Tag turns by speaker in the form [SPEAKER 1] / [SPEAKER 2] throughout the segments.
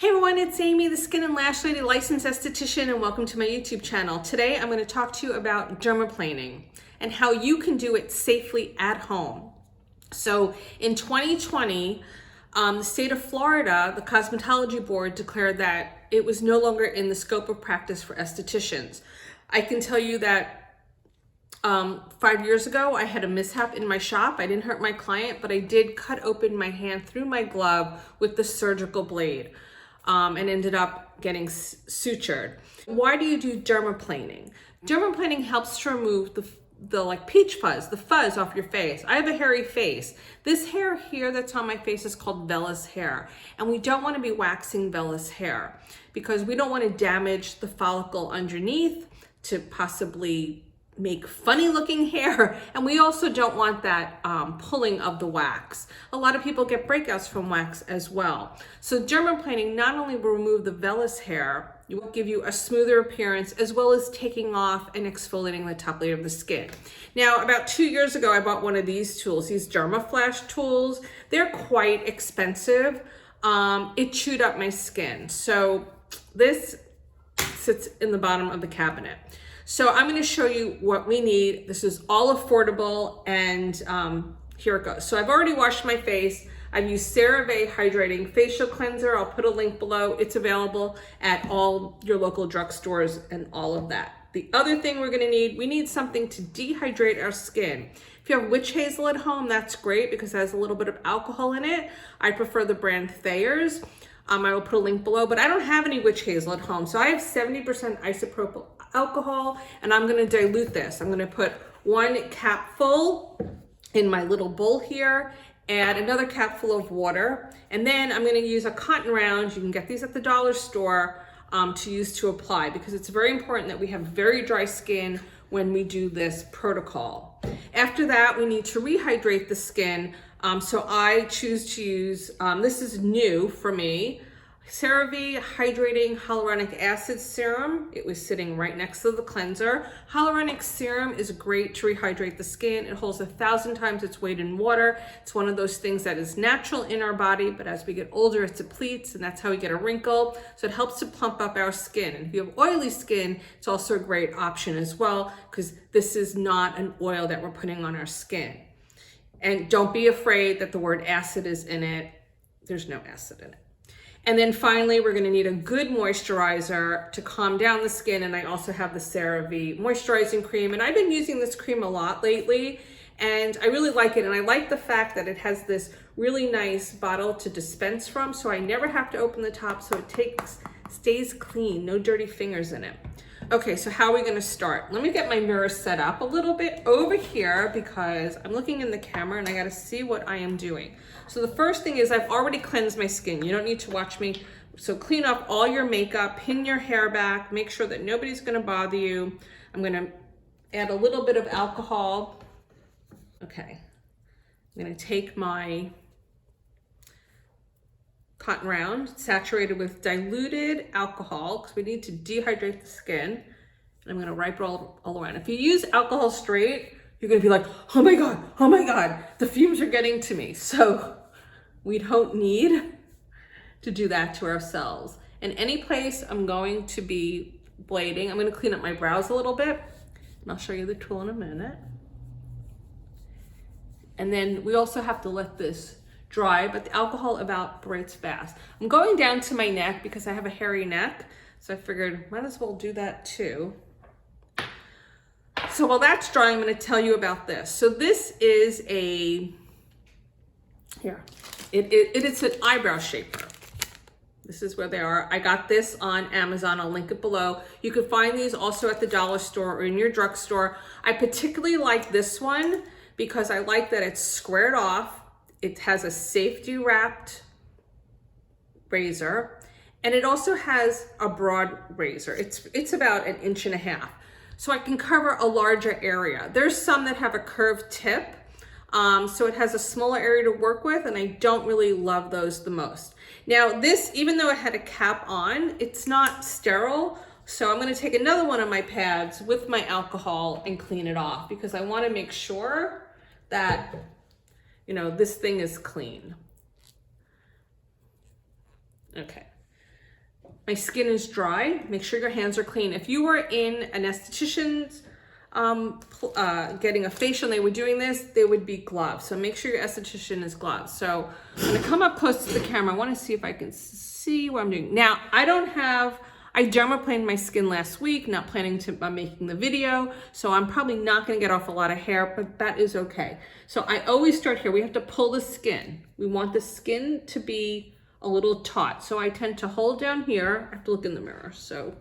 [SPEAKER 1] Hey everyone, it's Amy, the Skin and Lash Lady, licensed esthetician, and welcome to my YouTube channel. Today I'm going to talk to you about dermaplaning and how you can do it safely at home. So in 2020, the state of Florida, the cosmetology board declared that it was no longer in the scope of practice for estheticians. I can tell you that 5 years ago, I had a mishap in my shop. I didn't hurt my client, but I did cut open my hand through my glove with the surgical blade. And ended up getting sutured. Why do you do dermaplaning? Dermaplaning helps to remove the like peach fuzz, the fuzz off your face. I have a hairy face. This hair here that's on my face is called vellus hair. And we don't want to be waxing vellus hair because we don't want to damage the follicle underneath to possibly make funny looking hair, and we also don't want that pulling of the wax. A lot of people get breakouts from wax as well. So dermaplaning not only will remove the vellus hair, it will give you a smoother appearance as well as taking off and exfoliating the top layer of the skin. Now, about 2 years ago, I bought one of these tools, these Dermaflash tools. They're quite expensive. It chewed up my skin. So this sits in the bottom of the cabinet. So I'm going to show you what we need. This is all affordable, and here it goes. So I've already washed my face. I've used CeraVe Hydrating Facial Cleanser. I'll put a link below. It's available at all your local drugstores and all of that. The other thing we're going to need something to dehydrate our skin. If you have witch hazel at home, that's great because it has a little bit of alcohol in it. I prefer the brand Thayer's. I will put a link below, but I don't have any witch hazel at home. So I have 70% isopropyl alcohol, and I'm going to dilute this. I'm going to put 1 capful in my little bowl here, add another capful of water, and then I'm going to use a cotton round. You can get these at the dollar store to use to apply, because it's very important that we have very dry skin when we do this protocol. After that, we need to rehydrate the skin. So I choose to use, this is new for me, CeraVe Hydrating Hyaluronic Acid Serum. It was sitting right next to the cleanser. Hyaluronic Serum is great to rehydrate the skin. It holds 1,000 times its weight in water. It's one of those things that is natural in our body, but as we get older, it depletes, and that's how we get a wrinkle. So it helps to plump up our skin. And if you have oily skin, it's also a great option as well, because this is not an oil that we're putting on our skin. And don't be afraid that the word acid is in it. There's no acid in it. And then finally, we're going to need a good moisturizer to calm down the skin. And I also have the CeraVe moisturizing cream. And I've been using this cream a lot lately, and I really like it. And I like the fact that it has this really nice bottle to dispense from, so I never have to open the top, so it stays clean, no dirty fingers in it. Okay, so how are we going to start? Let me get my mirror set up a little bit over here because I'm looking in the camera and I got to see what I am doing. So the first thing is I've already cleansed my skin. You don't need to watch me. So clean up all your makeup, pin your hair back, make sure that nobody's going to bother you. I'm going to add a little bit of alcohol. Okay, I'm going to take my cotton round, saturated with diluted alcohol, because we need to dehydrate the skin. And I'm going to wipe it all around. If you use alcohol straight, you're going to be like, oh my God, the fumes are getting to me. So we don't need to do that to ourselves. In any place I'm going to be blading, I'm going to clean up my brows a little bit, and I'll show you the tool in a minute. And then we also have to let this dry, but the alcohol evaporates fast. I'm going down to my neck because I have a hairy neck, so I figured might as well do that too. So while that's drying, I'm going to tell you about this. So this is it's an eyebrow shaper. This is where they are. I got this on Amazon. I'll link it below. You can find these also at the dollar store or in your drugstore. I particularly like this one because I like that it's squared off. It has a safety wrapped razor, and it also has a broad razor. It's about 1.5 inches. So I can cover a larger area. There's some that have a curved tip, so it has a smaller area to work with, and I don't really love those the most. Now this, even though it had a cap on, it's not sterile. So I'm going to take another one of my pads with my alcohol and clean it off, because I want to make sure that this thing is clean. Okay. my skin is dry, make sure your hands are clean. If you were in an esthetician's getting a facial and they were doing this, they would be gloves. So make sure your esthetician is gloves. So I'm gonna come up close to the camera. I wanna see if I can see what I'm doing. Now, I dermaplaned my skin last week, not planning to, I'm making the video, so I'm probably not gonna get off a lot of hair, but that is okay. So I always start here. We have to pull the skin. We want the skin to be a little taut. So I tend to hold down here. I have to look in the mirror. So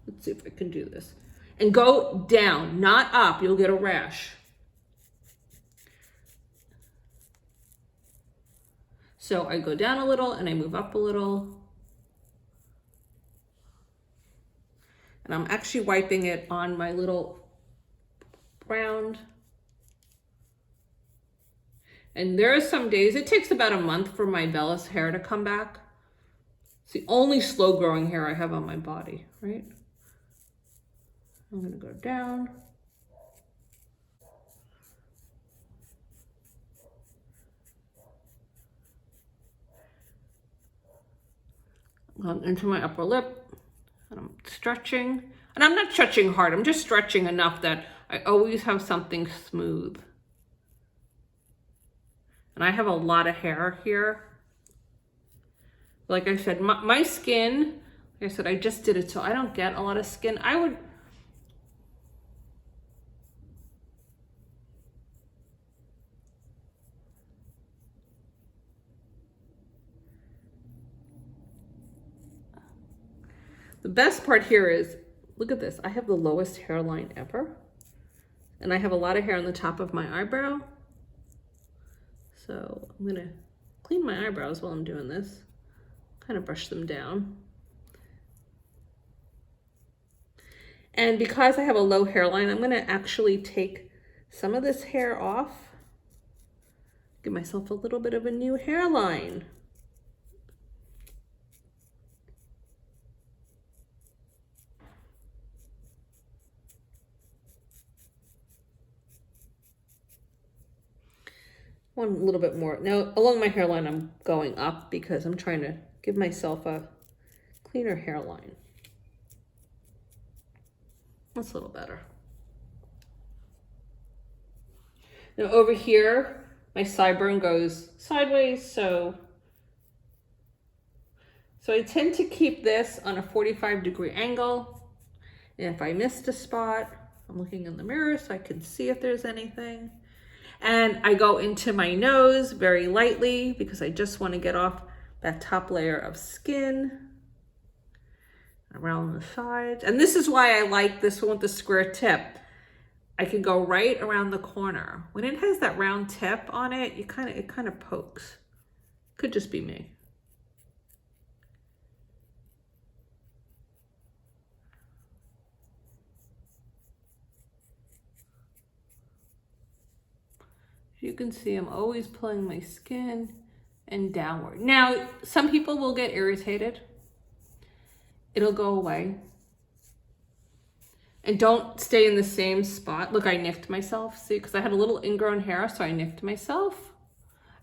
[SPEAKER 1] let's see if I can do this. And go down, not up. You'll get a rash. So I go down a little and I move up a little. And I'm actually wiping it on my little round. And there are some days, it takes about a month for my vellus hair to come back. It's the only slow growing hair I have on my body, right? I'm gonna go down. Going into my upper lip, and I'm stretching. And I'm not stretching hard, I'm just stretching enough that I always have something smooth. And I have a lot of hair here. Like I said, my skin, like I said, I just did it so I don't get a lot of skin. The best part here is, look at this. I have the lowest hairline ever. And I have a lot of hair on the top of my eyebrow. So I'm gonna clean my eyebrows while I'm doing this. Kind of brush them down. And because I have a low hairline, I'm gonna actually take some of this hair off. Give myself a little bit of a new hairline. One little bit more. Now, along my hairline, I'm going up because I'm trying to give myself a cleaner hairline. That's a little better. Now over here, my sideburn goes sideways, so I tend to keep this on a 45-degree angle. And if I missed a spot, I'm looking in the mirror so I can see if there's anything. And I go into my nose very lightly because I just want to get off that top layer of skin around the sides. And this is why I like this one with the square tip. I can go right around the corner. When it has that round tip on it, it kind of pokes. Could just be me. You can see I'm always pulling my skin and downward. Now, some people will get irritated. It'll go away. And don't stay in the same spot. Look, I nicked myself, see, because I had a little ingrown hair, so I nicked myself.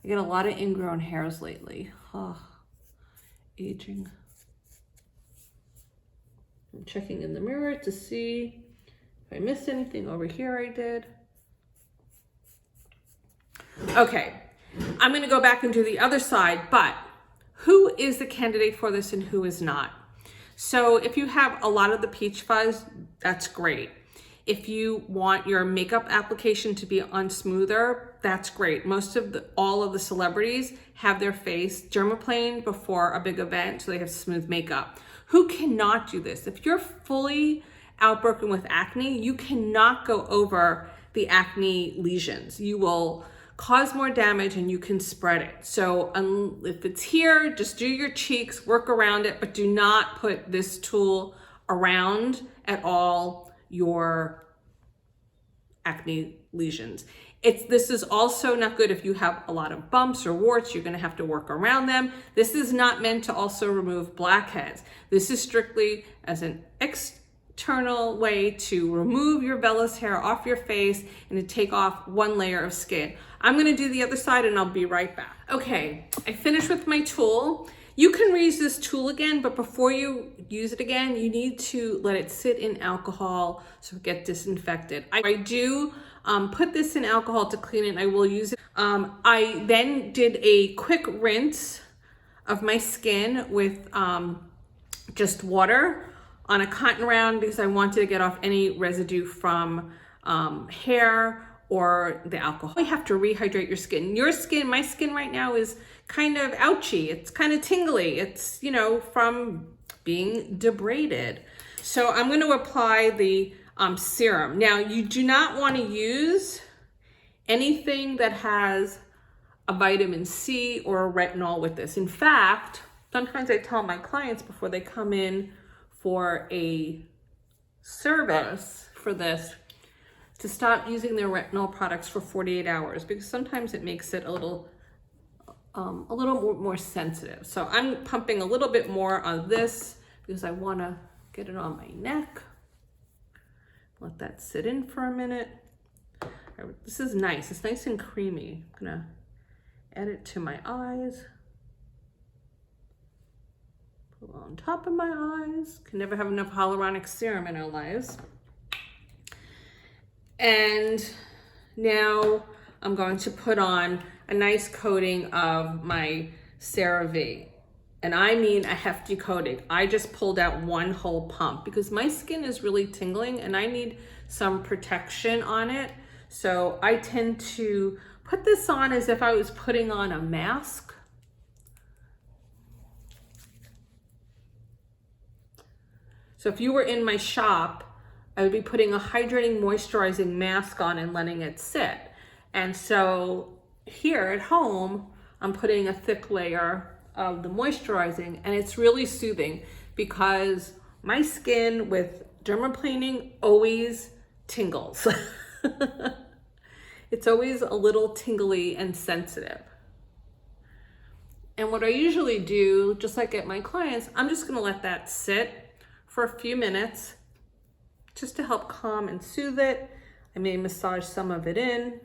[SPEAKER 1] I get a lot of ingrown hairs lately. Oh, aging. I'm checking in the mirror to see if I missed anything. Over here I did. Okay, I'm gonna go back and do the other side, but who is the candidate for this and who is not? So if you have a lot of the peach fuzz, that's great. If you want your makeup application to be on smoother, that's great. All of the celebrities have their face dermaplaned before a big event, so they have smooth makeup. Who cannot do this? If you're fully outbroken with acne, you cannot go over the acne lesions. You will cause more damage and you can spread it. So if it's here, just do your cheeks, work around it, but do not put this tool around at all your acne lesions. This is also not good if you have a lot of bumps or warts. You're gonna have to work around them. This is not meant to also remove blackheads. This is strictly as an external way to remove your vellus hair off your face and to take off one layer of skin. I'm gonna do the other side and I'll be right back. Okay, I finished with my tool. You can reuse this tool again, but before you use it again, you need to let it sit in alcohol so it gets disinfected. I do put this in alcohol to clean it, and I will use it. I then did a quick rinse of my skin with just water on a cotton round because I wanted to get off any residue from hair or the alcohol. You have to rehydrate your skin. Your skin, my skin right now is kind of ouchy. It's kind of tingly. It's, you know, from being debrided. So I'm going to apply the serum. Now, you do not want to use anything that has a vitamin C or a retinol with this. In fact, sometimes I tell my clients before they come in for a service for this to stop using their retinol products for 48 hours because sometimes it makes it a little more sensitive. So I'm pumping a little bit more on this because I want to get it on my neck. Let that sit in for a minute. This is nice. It's nice and creamy. I'm gonna add it to my eyes. Put it on top of my eyes. Can never have enough hyaluronic serum in our lives. And now I'm going to put on a nice coating of my CeraVe. And I mean a hefty coating. I just pulled out one whole pump because my skin is really tingling and I need some protection on it. So I tend to put this on as if I was putting on a mask. So if you were in my shop, I would be putting a hydrating, moisturizing mask on and letting it sit. And so here at home, I'm putting a thick layer of the moisturizing, and it's really soothing because my skin with dermaplaning always tingles. It's always a little tingly and sensitive. And what I usually do, just like at my clients, I'm just gonna let that sit for a few minutes just to help calm and soothe it. I may massage some of it in.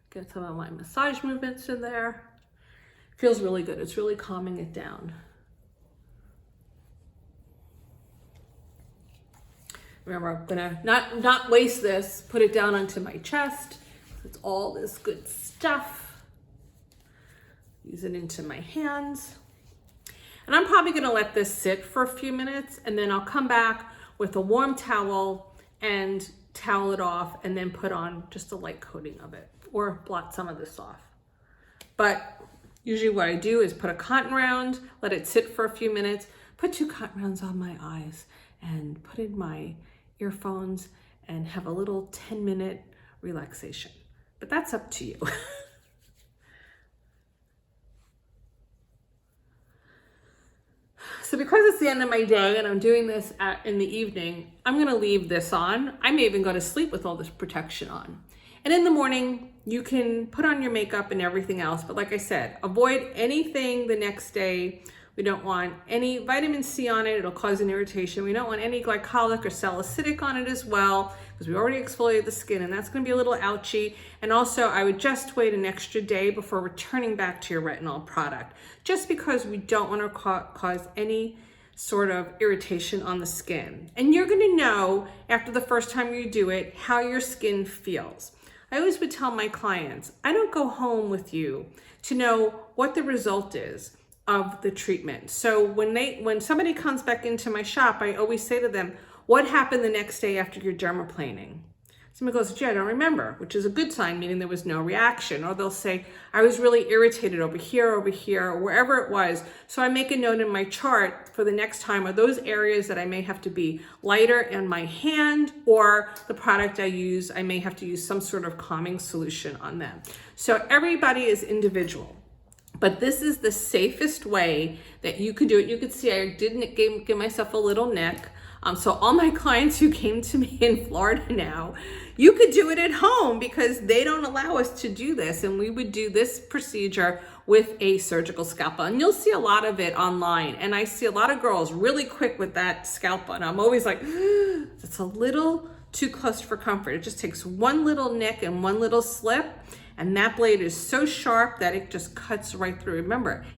[SPEAKER 1] Get some of my massage movements in there. Feels really good. It's really calming it down. Remember, I'm gonna not waste this, put it down onto my chest. It's all this good stuff. Use it into my hands. And I'm probably gonna let this sit for a few minutes and then I'll come back with a warm towel and towel it off and then put on just a light coating of it or blot some of this off. But usually what I do is put a cotton round, let it sit for a few minutes, put 2 cotton rounds on my eyes and put in my earphones and have a little 10-minute relaxation. But that's up to you. So because it's the end of my day and I'm doing this in the evening, I'm gonna leave this on. I may even go to sleep with all this protection on. And in the morning, you can put on your makeup and everything else. But like I said, avoid anything the next day. We don't want any vitamin C on it. It'll cause an irritation. We don't want any glycolic or salicylic on it as well, because we already exfoliated the skin and that's gonna be a little ouchy. And also I would just wait an extra day before returning back to your retinol product, just because we don't wanna cause any sort of irritation on the skin. And you're gonna know after the first time you do it, how your skin feels. I always would tell my clients, I don't go home with you to know what the result is of the treatment. So when somebody comes back into my shop, I always say to them, what happened the next day after your dermaplaning? Somebody goes, gee, I don't remember, which is a good sign, meaning there was no reaction. Or they'll say, I was really irritated over here, or wherever it was. So I make a note in my chart for the next time, are those areas that I may have to be lighter in my hand, or the product I use, I may have to use some sort of calming solution on them. So everybody is individual. But this is the safest way that you could do it. You could see I didn't give myself a little neck. So all my clients who came to me in Florida now, you could do it at home because they don't allow us to do this. And we would do this procedure with a surgical scalpel. And you'll see a lot of it online. And I see a lot of girls really quick with that scalpel. And I'm always like, it's a little too close for comfort. It just takes one little nick and one little slip, and that blade is so sharp that it just cuts right through. Remember,